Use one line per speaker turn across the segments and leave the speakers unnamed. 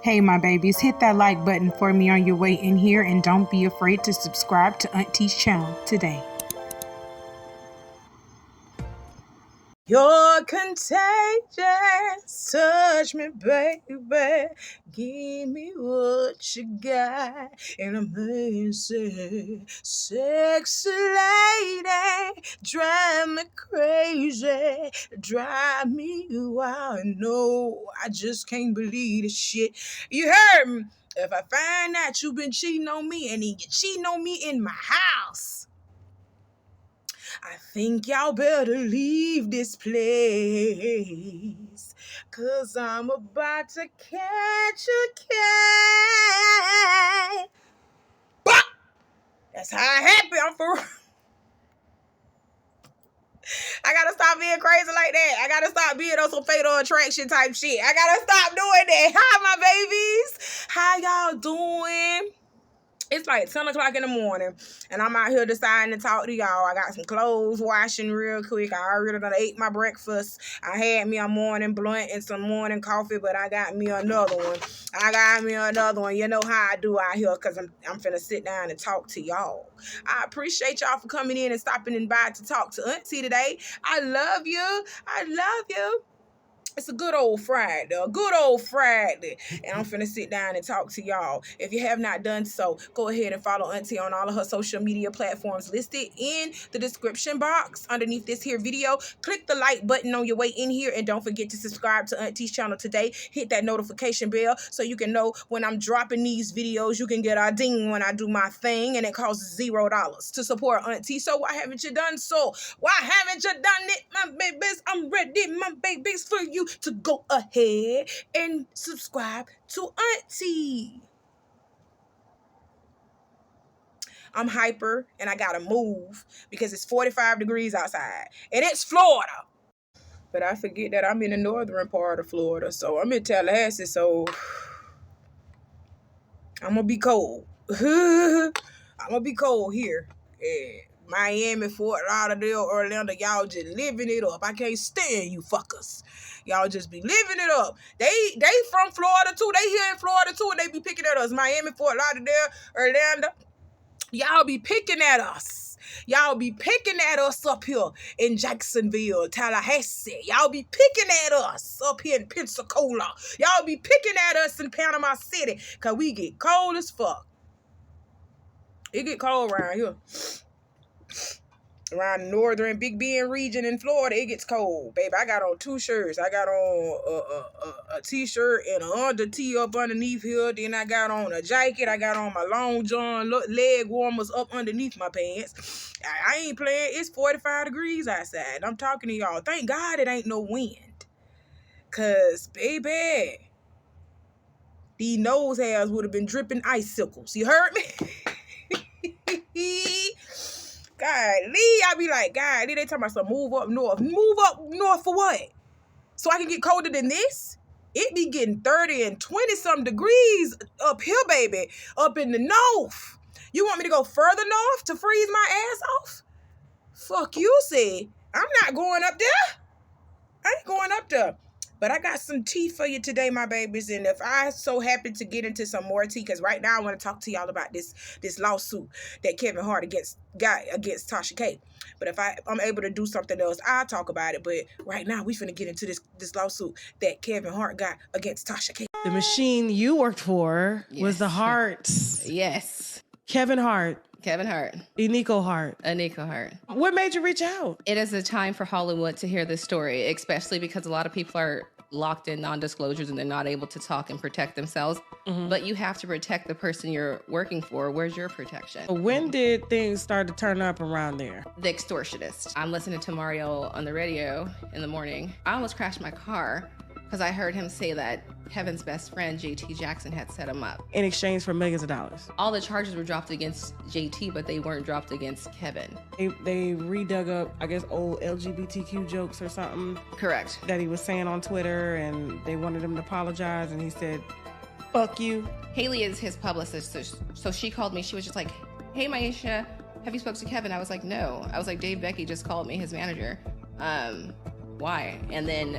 Hey my babies, hit that like button for me on your way in here and don't be afraid to subscribe to Auntie's channel today.
You're contagious, touch me, baby, give me what you got, and amazing, sexy lady, drive me crazy, drive me wild. No, I just can't believe this shit. You heard me. If I find out you've been cheating on me and then you're cheating on me in my house, I think y'all better leave this place, 'cause I'm about to catch a case. Bah! That's how I happy. I'm for I gotta stop being crazy like that. I gotta stop being on some fatal attraction type shit. I gotta stop doing that. Hi, my babies. How y'all doing? It's like 10 o'clock in the morning, and I'm out here deciding to talk to y'all. I got some clothes washing real quick. I already done ate my breakfast. I had me a morning blunt and some morning coffee, but I got me another one. You know how I do out here, because I'm finna sit down and talk to y'all. I appreciate y'all for coming in and stopping in by to talk to Auntie today. I love you. I love you. It's a good old Friday, and I'm finna sit down and talk to y'all. If you have not done so, go ahead and follow Auntie on all of her social media platforms listed in the description box underneath this here video. Click the like button on your way in here, and don't forget to subscribe to Auntie's channel today. Hit that notification bell so you can know when I'm dropping these videos. You can get a ding when I do my thing, and it costs $0 to support Auntie. So why haven't you done so? Why haven't you done it, my babies? I'm ready, my babies, for you to go ahead and subscribe to Auntie. I'm hyper and I gotta move because it's 45 degrees outside and it's Florida. But I forget that I'm in the northern part of Florida, so I'm in Tallahassee, so I'm gonna be cold. I'm gonna be cold here. Yeah. Miami, Fort Lauderdale, Orlando, y'all just living it up. I can't stand you fuckers. Y'all just be living it up. They from Florida too. They here in Florida too, and they be picking at us. Miami, Fort Lauderdale, Orlando. Y'all be picking at us. Y'all be picking at us up here in Jacksonville, Tallahassee. Y'all be picking at us up here in Pensacola. Y'all be picking at us in Panama City, because we get cold as fuck. It get cold around here. Around the northern Big Bend region in Florida, it gets cold, baby. I got on 2 shirts. I got on a t-shirt and an under tee up underneath here. Then I got on a jacket. I got on my long john leg warmers up underneath my pants. I ain't playing. It's 45 degrees outside. I'm talking to y'all. Thank God it ain't no wind. Cause, baby, these nose hairs would have been dripping icicles. You heard me? Golly, I be like, golly, they talking about some move up north. Move up north for what? So I can get colder than this? It be getting 30 and 20-something degrees up here, baby. Up in the north. You want me to go further north to freeze my ass off? Fuck you, see. I'm not going up there. I ain't going up there. But I got some tea for you today, my babies. And if I so happen to get into some more tea, because right now I want to talk to y'all about this lawsuit that Kevin Hart got against Tasha K. But if I'm able to do something else, I'll talk about it. But right now we finna get into this lawsuit that Kevin Hart got against Tasha K.
The machine you worked for was the Hart.
Yes.
Kevin Hart.
Aniko Hart.
What made you reach out?
It is a time for Hollywood to hear this story, especially because a lot of people are locked in non-disclosures and they're not able to talk and protect themselves. Mm-hmm. But you have to protect the person you're working for. Where's your protection?
When did things start to turn up around there?
The extortionist. I'm listening to Mario on the radio in the morning. I almost crashed my car because I heard him say that Kevin's best friend, JT Jackson, had set him up.
In exchange for millions of dollars.
All the charges were dropped against JT, but they weren't dropped against Kevin.
They redug up, I guess, old LGBTQ jokes or something.
Correct.
That he was saying on Twitter, and they wanted him to apologize, and he said, fuck you.
Haley is his publicist, so she called me. She was just like, hey, Miesha, have you spoke to Kevin? I was like, no. I was like, Dave Becky just called me, his manager. Why? And then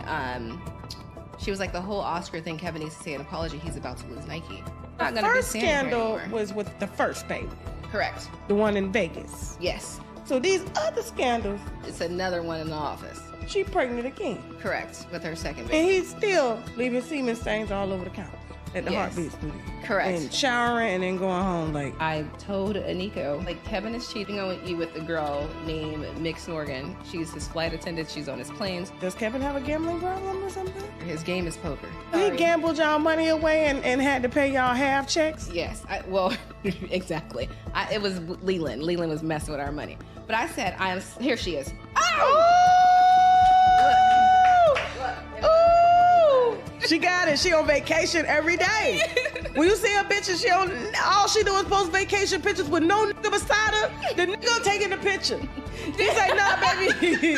She was like, the whole Oscar thing, Kevin needs to say an apology. He's about to lose Nike. Not
The
gonna be
first
standing here
scandal
anymore.
was with the first baby,
Correct.
the one in Vegas.
Yes.
So these other scandals,
It's another one in the office.
she pregnant again.
Correct. With her second
And
baby.
he's still leaving semen stains all over the couch at the
Yes.
Heartbeat studio.
Correct.
And showering and then going home like,
I told Nico, like, Kevin is cheating on you with a girl named Mix Morgan. She's his flight attendant. She's on his planes.
does Kevin have a gambling problem or something?
His game is poker.
He
Sorry.
gambled y'all money away and had to pay y'all half checks?
Yes. Well, exactly. It was Leland. Leland was messing with our money. But I said, here she is.
Ooh! She got it. She on vacation every day. When you see her bitches, all she do is post vacation pictures with no nigga beside her. The nigga taking the picture. He's like, nah, baby.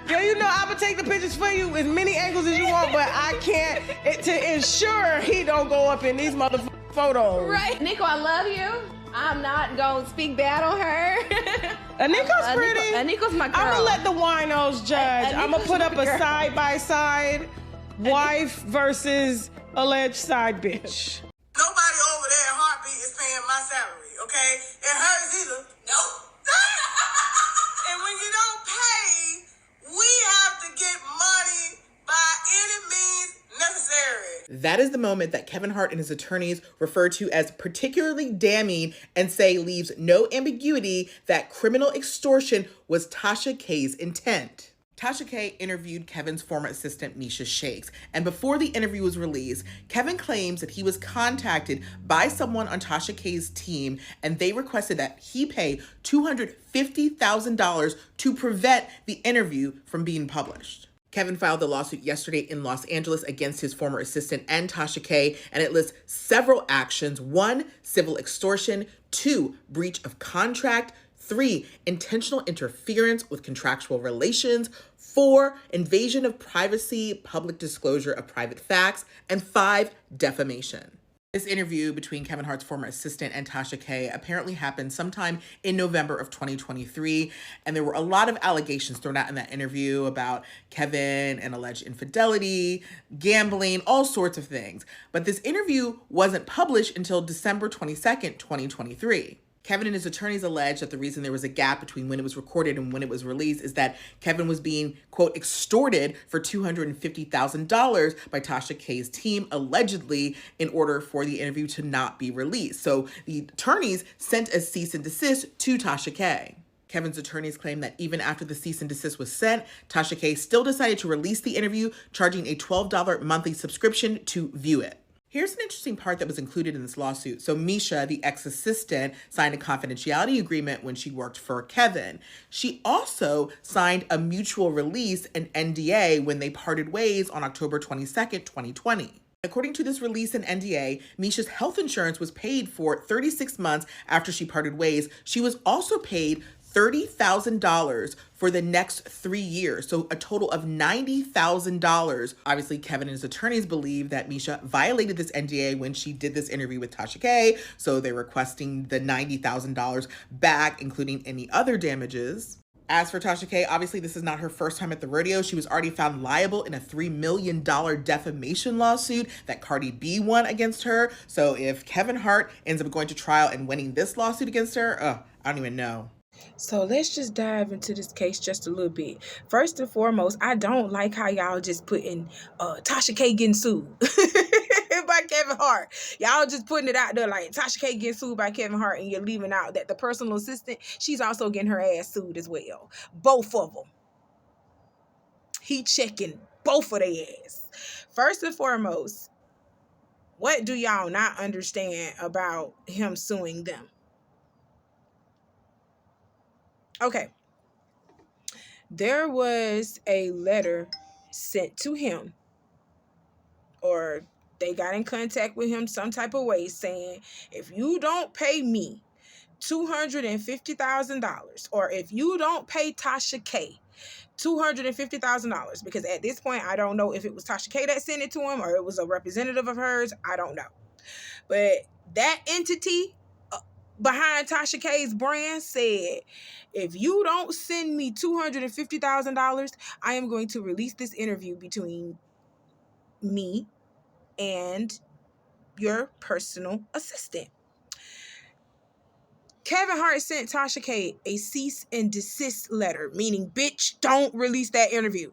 Yo, you know I'ma take the pictures for you as many angles as you want, but I can't to ensure he don't go up in these motherfucking photos.
Right. Nico, I love you. I'm not going to speak bad on her.
Nico's pretty.
Nico's my girl.
I'm gonna let the winos judge. I'm gonna put up a
girl.
side-by-side wife versus alleged side bitch.
Nobody over there at Heartbeat is paying my salary, okay? And hers either. Nope. And when you don't pay, we have to get money by any means necessary.
That is the moment that Kevin Hart and his attorneys refer to as particularly damning and say leaves no ambiguity that criminal extortion was Tasha K's intent. Tasha K interviewed Kevin's former assistant, Miesha Shakes, and before the interview was released, Kevin claims that he was contacted by someone on Tasha K's team, and they requested that he pay $250,000 to prevent the interview from being published. Kevin filed the lawsuit yesterday in Los Angeles against his former assistant and Tasha K, and it lists several actions. 1, civil extortion. 2, breach of contract. 3, intentional interference with contractual relations. 4, invasion of privacy, public disclosure of private facts. And 5, defamation. This interview between Kevin Hart's former assistant and Tasha K apparently happened sometime in November of 2023, and there were a lot of allegations thrown out in that interview about Kevin and alleged infidelity, gambling, all sorts of things. But this interview wasn't published until December 22nd, 2023. Kevin and his attorneys allege that the reason there was a gap between when it was recorded and when it was released is that Kevin was being, quote, extorted for $250,000 by Tasha K's team, allegedly, in order for the interview to not be released. So the attorneys sent a cease and desist to Tasha K. Kevin's attorneys claim that even after the cease and desist was sent, Tasha K still decided to release the interview, charging a $12 monthly subscription to view it. Here's an interesting part that was included in this lawsuit. So Miesha, the ex-assistant, signed a confidentiality agreement when she worked for Kevin. She also signed a mutual release, an NDA, when they parted ways on October 22nd, 2020. According to this release and NDA, Miesha's health insurance was paid for 36 months after she parted ways. She was also paid $30,000 for the next 3 years, so a total of $90,000. Obviously, Kevin and his attorneys believe that Miesha violated this NDA when she did this interview with Tasha K, so they're requesting the $90,000 back, including any other damages. As for Tasha K, obviously this is not her first time at the rodeo. She was already found liable in a $3 million defamation lawsuit that Cardi B won against her. So if Kevin Hart ends up going to trial and winning this lawsuit against her, I don't even know.
So let's just dive into this case just a little bit. First and foremost, I don't like how y'all just putting Tasha K getting sued by Kevin Hart. Y'all just putting it out there like Tasha K getting sued by Kevin Hart, and you're leaving out that the personal assistant, she's also getting her ass sued as well. Both of them. He checking both of their ass. First and foremost, what do y'all not understand about him suing them? Okay, there was a letter sent to him, or they got in contact with him some type of way saying, if you don't pay me $250,000, or if you don't pay Tasha K $250,000, because at this point, I don't know if it was Tasha K that sent it to him or it was a representative of hers. I don't know. But that entity behind Tasha K's brand said, if you don't send me $250,000, I am going to release this interview between me and your personal assistant. Kevin Hart sent Tasha K a cease and desist letter, meaning, bitch, don't release that interview.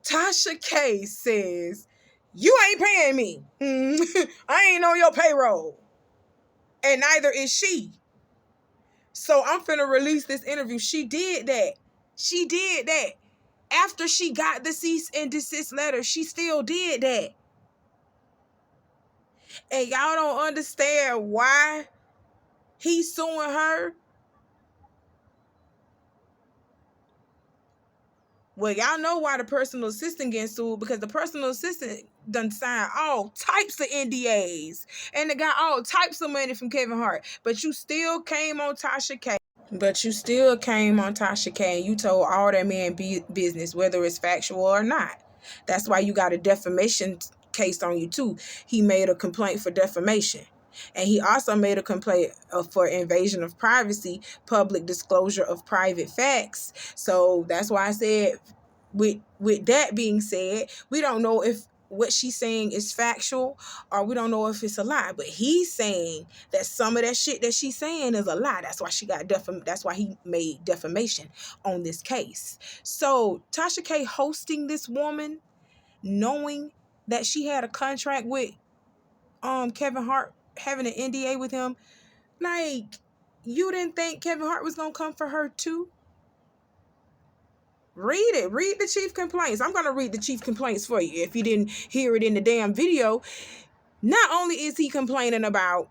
Tasha K says, you ain't paying me. I ain't on your payroll. And neither is she. So I'm finna release this interview. She did that. She did that. After she got the cease and desist letter, she still did that. And y'all don't understand why he's suing her. Well, y'all know why the personal assistant getting sued, because the personal assistant done signed all types of NDAs and they got all types of money from Kevin Hart. But you still came on Tasha K. And you told all that man business, whether it's factual or not. That's why you got a defamation case on you too. He made a complaint for defamation. And he also made a complaint for invasion of privacy, public disclosure of private facts. So that's why I said, with that being said, we don't know if what she's saying is factual or we don't know if it's a lie. But he's saying that some of that shit that she's saying is a lie. That's why she got that's why he made defamation on this case. So Tasha K hosting this woman, knowing that she had a contract with Kevin Hart, having an NDA with him, like, you didn't think Kevin Hart was gonna come for her too? Read it. Read the chief complaints. I'm gonna read the chief complaints for you if you didn't hear it in the damn video. Not only is he complaining about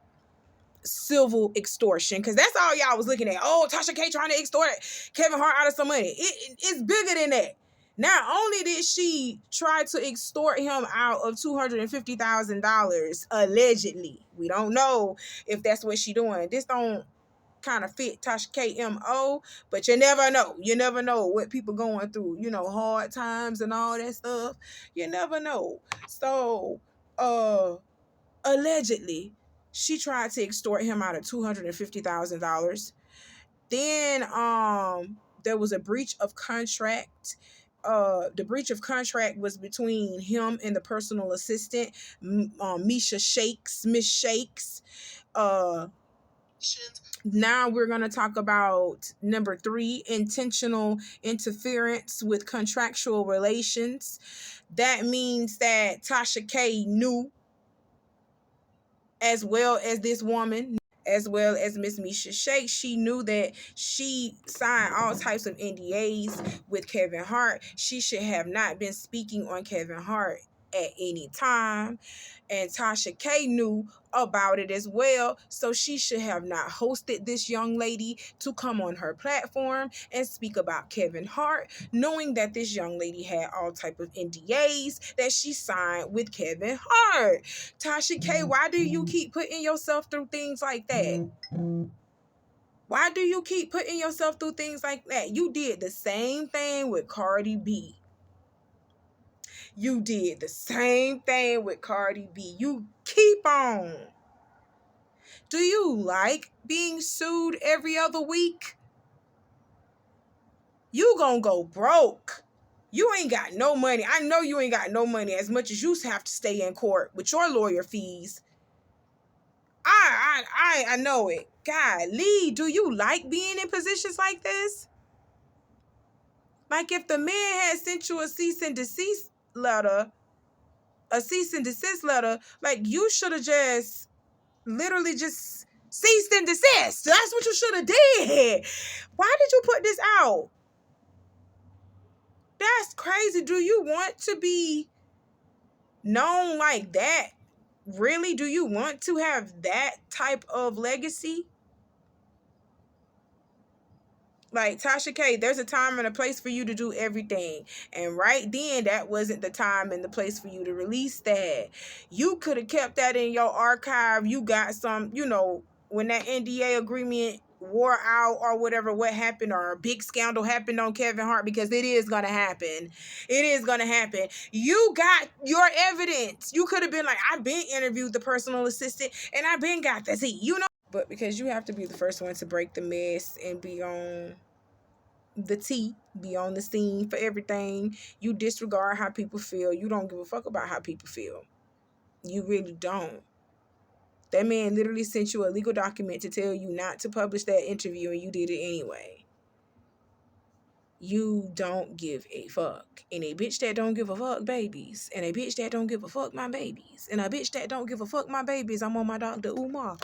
civil extortion, because that's all y'all was looking at. Oh, Tasha K trying to extort Kevin Hart out of some money. It's bigger than that. Not only did she try to extort him out of $250,000, allegedly. We don't know if that's what she doing. This don't kind of fit Tasha K MO, but you never know. You never know what people going through, hard times and all that stuff. You never know. So, allegedly, she tried to extort him out of $250,000. Then, there was a breach of contract. The breach of contract was between him and the personal assistant, Miesha Miss Shakes. Now we're going to talk about number 3, intentional interference with contractual relations. That means that Tasha K knew, as well as this woman, as well as Miss Miesha Shakes, she knew that she signed all types of NDAs with Kevin Hart. She should have not been speaking on Kevin Hart at any time. And Tasha K knew about it as well. So she should have not hosted this young lady to come on her platform and speak about Kevin Hart, knowing that this young lady had all type of NDAs that she signed with Kevin Hart. Tasha K, why do you keep putting yourself through things like that? Why do you keep putting yourself through things like that? You did the same thing with Cardi B. You did the same thing with Cardi B. You keep on. Do you like being sued every other week? You gonna go broke. You ain't got no money. I know you ain't got no money as much as you have to stay in court with your lawyer fees. I know it. Golly, do you like being in positions like this? Like, if the man had sent you a cease and desist letter, like, you should have just literally just ceased and desist. That's what you should have did. Why did you put this out? That's crazy. Do you want to be known like that? Really? Do you want to have that type of legacy? Like, Tasha K, there's a time and a place for you to do everything. And right then, that wasn't the time and the place for you to release that. You could have kept that in your archive. You got some, when that NDA agreement wore out or whatever, what happened, or a big scandal happened on Kevin Hart, because it is going to happen. It is going to happen. You got your evidence. You could have been like, I've been interviewed the personal assistant and I've been got the Z, But because you have to be the first one to break the mess and be on the tea, be on the scene for everything. You disregard how people feel. You don't give a fuck about how people feel. You really don't. That man literally sent you a legal document to tell you not to publish that interview, and you did it anyway. You don't give a fuck. And a bitch that don't give a fuck babies. And a bitch that don't give a fuck my babies. And a bitch that don't give a fuck my babies. I'm on my Dr. Umar.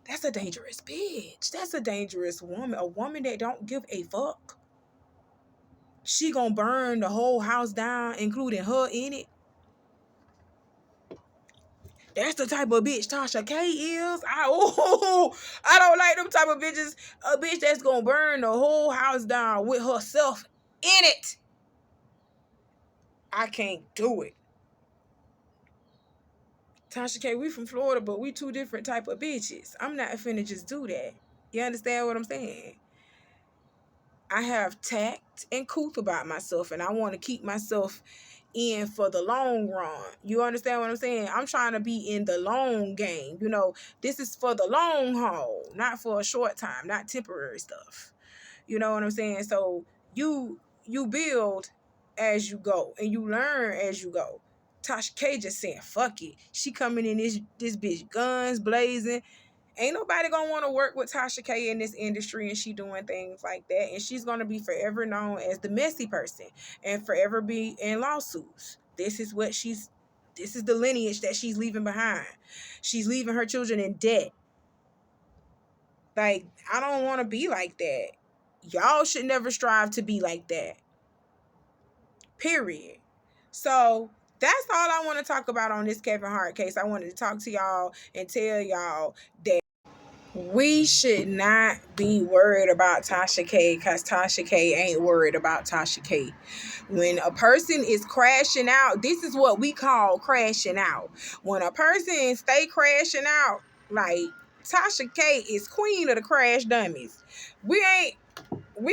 That's a dangerous bitch. That's a dangerous woman. A woman that don't give a fuck. She gonna burn the whole house down, including her in it. That's the type of bitch Tasha K is. I don't like them type of bitches. A bitch that's gonna burn the whole house down with herself in it. I can't do it. Tasha K, we from Florida, but we two different type of bitches. I'm not finna just do that. You understand what I'm saying? I have tact and couth about myself, and I want to keep myself in for the long run. You understand what I'm saying? I'm trying to be in the long game. You know, this is for the long haul, not for a short time, not temporary stuff. You know what I'm saying? So you build as you go, and you learn as you go. Tasha K just saying, fuck it. She coming in this bitch guns blazing. Ain't nobody gonna want to work with Tasha K in this industry, and she doing things like that. And she's gonna be forever known as the messy person and forever be in lawsuits. This is the lineage that she's leaving behind. She's leaving her children in debt. Like, I don't want to be like that. Y'all should never strive to be like that. Period. So that's all I want to talk about on this Kevin Hart case. I wanted to talk to y'all and tell y'all that we should not be worried about Tasha K, because Tasha K ain't worried about Tasha K. When a person is crashing out, this is what we call crashing out. When a person stay crashing out, like Tasha K is queen of the crash dummies. We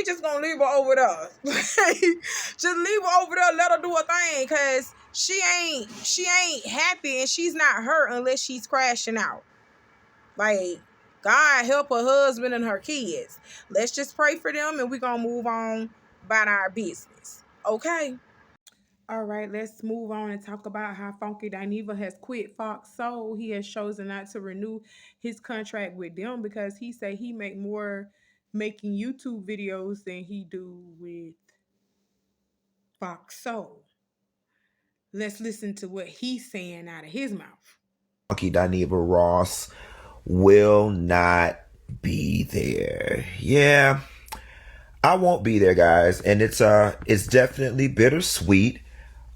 just gonna leave her over there. Just leave her over there, let her do her thing, because she ain't happy, and she's not hurt unless she's crashing out. Like, God help her husband and her kids. Let's just pray for them, and we're going to move on about our business. Okay? All right, let's move on and talk about how Funky Dineva has quit Fox Soul. He has chosen not to renew his contract with them because he say he make more making YouTube videos than he do with Fox Soul. Let's listen to what he's saying out of his mouth.
Funky Dineva Ross will not be there. Yeah, I won't be there, guys, and it's definitely bittersweet.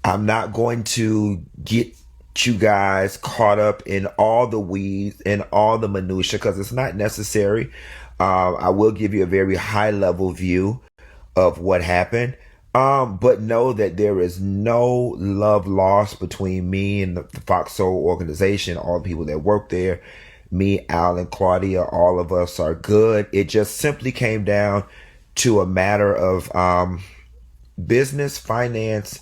I'm not going to get you guys caught up in all the weeds and all the minutia because it's not necessary. I will give you a very high level view of what happened. But know that there is no love lost between me and the Fox Soul organization, all the people that work there. Me, Al, and Claudia, all of us are good. It just simply came down to a matter of business, finance,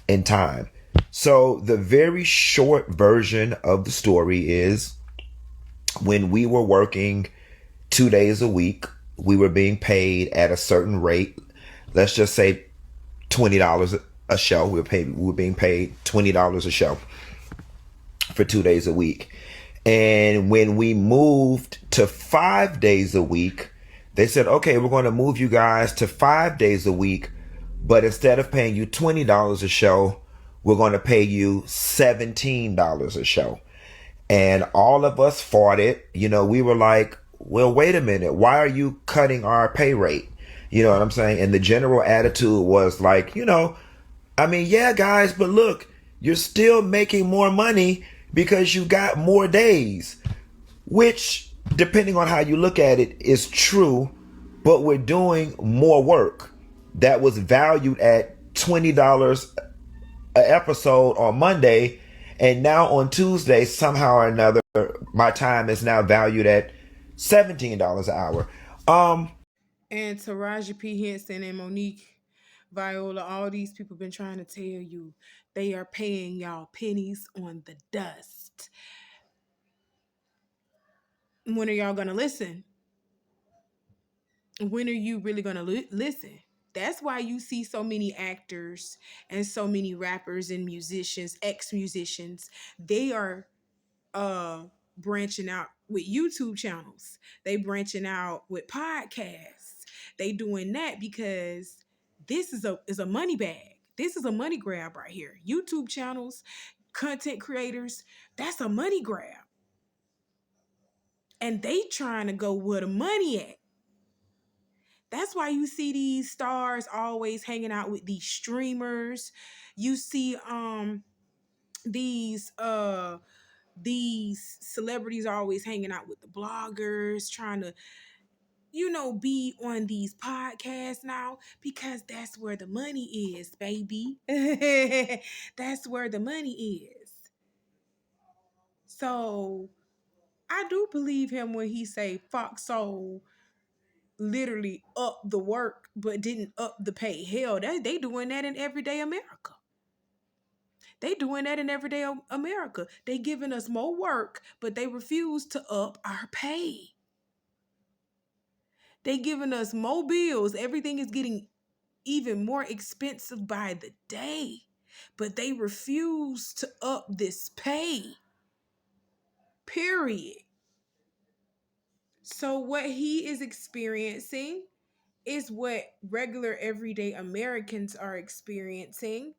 and time. So the very short version of the story is when we were working 2 days a week, we were being paid at a certain rate. Let's just say $20 a show. We were being paid $20 a show for 2 days a week. And when we moved to 5 days a week, they said, okay, we're going to move you guys to 5 days a week, but instead of paying you $20 a show, we're going to pay you $17 a show. And all of us fought it. You know, we were like, well, wait a minute. Why are you cutting our pay rate? You know what I'm saying? And the general attitude was like, yeah, guys, but look, you're still making more money because you got more days, which, depending on how you look at it, is true, but we're doing more work that was valued at $20 an episode on Monday, and now on Tuesday, somehow or another, my time is now valued at $17 an hour.
And Taraji P. Henson and Monique Viola, all these people been trying to tell you they are paying y'all pennies on the dust. When are y'all gonna listen? when are you really going to listen? That's why you see so many actors and so many rappers and musicians, ex-musicians, they are branching out with YouTube channels. They branching out with podcasts. They doing that because this is a money bag. This is a money grab right here. YouTube channels, content creators, that's a money grab. And they trying to go where the money at. That's why you see these stars always hanging out with these streamers. You see these celebrities always hanging out with the bloggers, trying to, be on these podcasts now, because that's where the money is, baby. That's where the money is. So I do believe him when he say Fox Soul literally up the work but didn't up the pay. Hell, they doing that in everyday America. They doing that in everyday America. They giving us more work, but they refuse to up our pay. They giving us more bills. Everything is getting even more expensive by the day, but they refuse to up this pay. Period. So what he is experiencing is what regular everyday Americans are experiencing,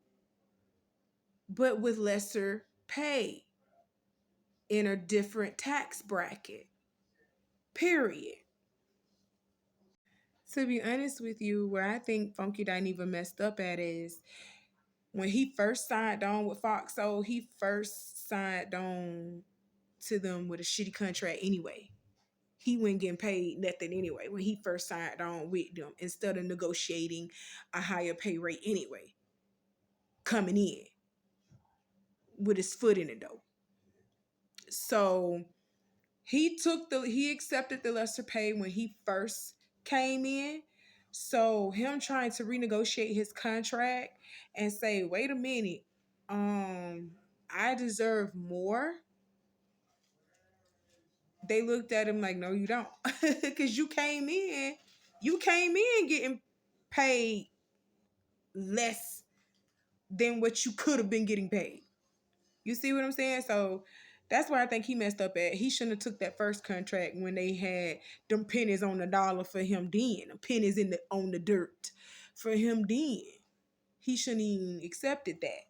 but with lesser pay in a different tax bracket. Period. To be honest with you, where I think Funky Dineva messed up at is when he first signed on with Fox Soul, he first signed on to them with a shitty contract anyway. He wasn't getting paid nothing anyway when he first signed on with them, instead of negotiating a higher pay rate anyway, coming in with his foot in the door. So he accepted the lesser pay when he first came in. So him trying to renegotiate his contract and say, wait a minute, I deserve more. They looked at him like, no, you don't. Because you came in getting paid less than what you could have been getting paid. You see what I'm saying? So that's where I think he messed up at. He shouldn't have took that first contract when they had them pennies on the dollar for him then. Pennies on the dirt for him then. He shouldn't even accepted that.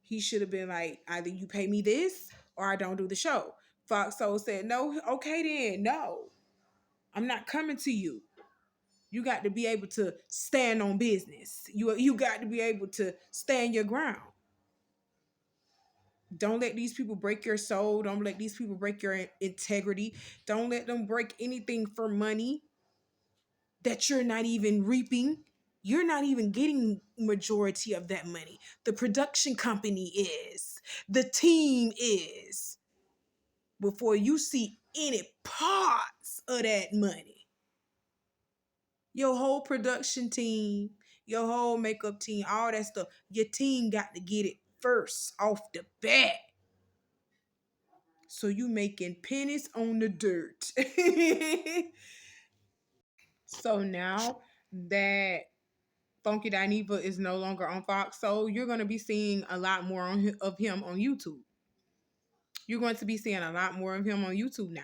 He should have been like, either you pay me this or I don't do the show. Fox Soul said, no, okay then, no. I'm not coming to you. You got to be able to stand on business. You got to be able to stand your ground. Don't let these people break your soul. Don't let these people break your integrity. Don't let them break anything for money that you're not even reaping. You're not even getting majority of that money. The production company is. The team is. Before you see any parts of that money. Your whole production team, your whole makeup team, all that stuff, your team got to get it first off the bat. So you making pennies on the dirt. So now that Funky Dineva is no longer on Fox, so you're going to be seeing a lot more of him on YouTube. You're going to be seeing a lot more of him on YouTube now.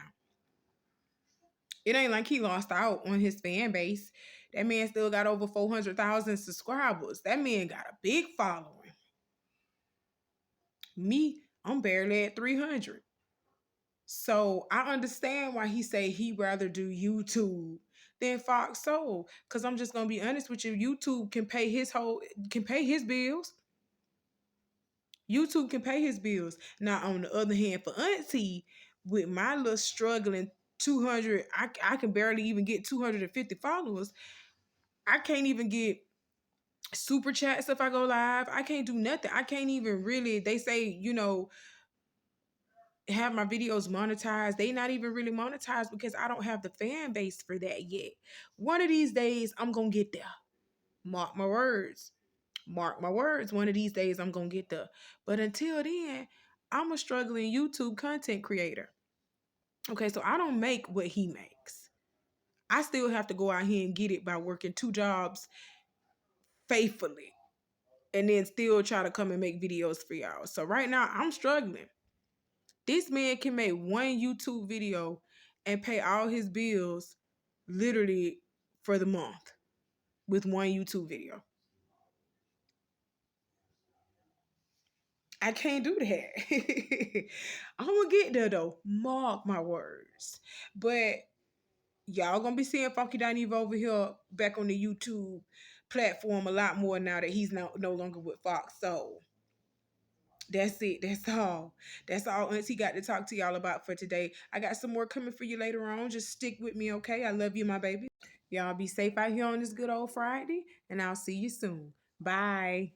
It ain't like he lost out on his fan base. That man still got over 400,000 subscribers. That man got a big following. Me, I'm barely at 300. So I understand why he say he'd rather do YouTube than Fox Soul. Cause I'm just gonna be honest with you. YouTube can pay his bills. YouTube can pay his bills. Now, on the other hand, for Auntie, with my little struggling 200, I can barely even get 250 followers. I can't even get super chats if I go live. I can't do nothing. I can't even really, they say, have my videos monetized. They not even really monetized because I don't have the fan base for that yet. One of these days, I'm going to get there. Mark my words. Mark my words. One of these days, I'm going to get there. But until then, I'm a struggling YouTube content creator. Okay, so I don't make what he makes. I still have to go out here and get it by working 2 jobs faithfully and then still try to come and make videos for y'all. So right now I'm struggling. This man can make one YouTube video and pay all his bills literally for the month with one YouTube video. I can't do that. I'm gonna get there though. Mark my words. But y'all gonna be seeing Funky Dineva over here back on the YouTube platform a lot more now that he's no longer with Fox. So that's it. That's all. That's all Auntie got to talk to y'all about for today. I got some more coming for you later on. Just stick with me, okay? I love you, my baby. Y'all be safe out here on this good old Friday, and I'll see you soon. Bye.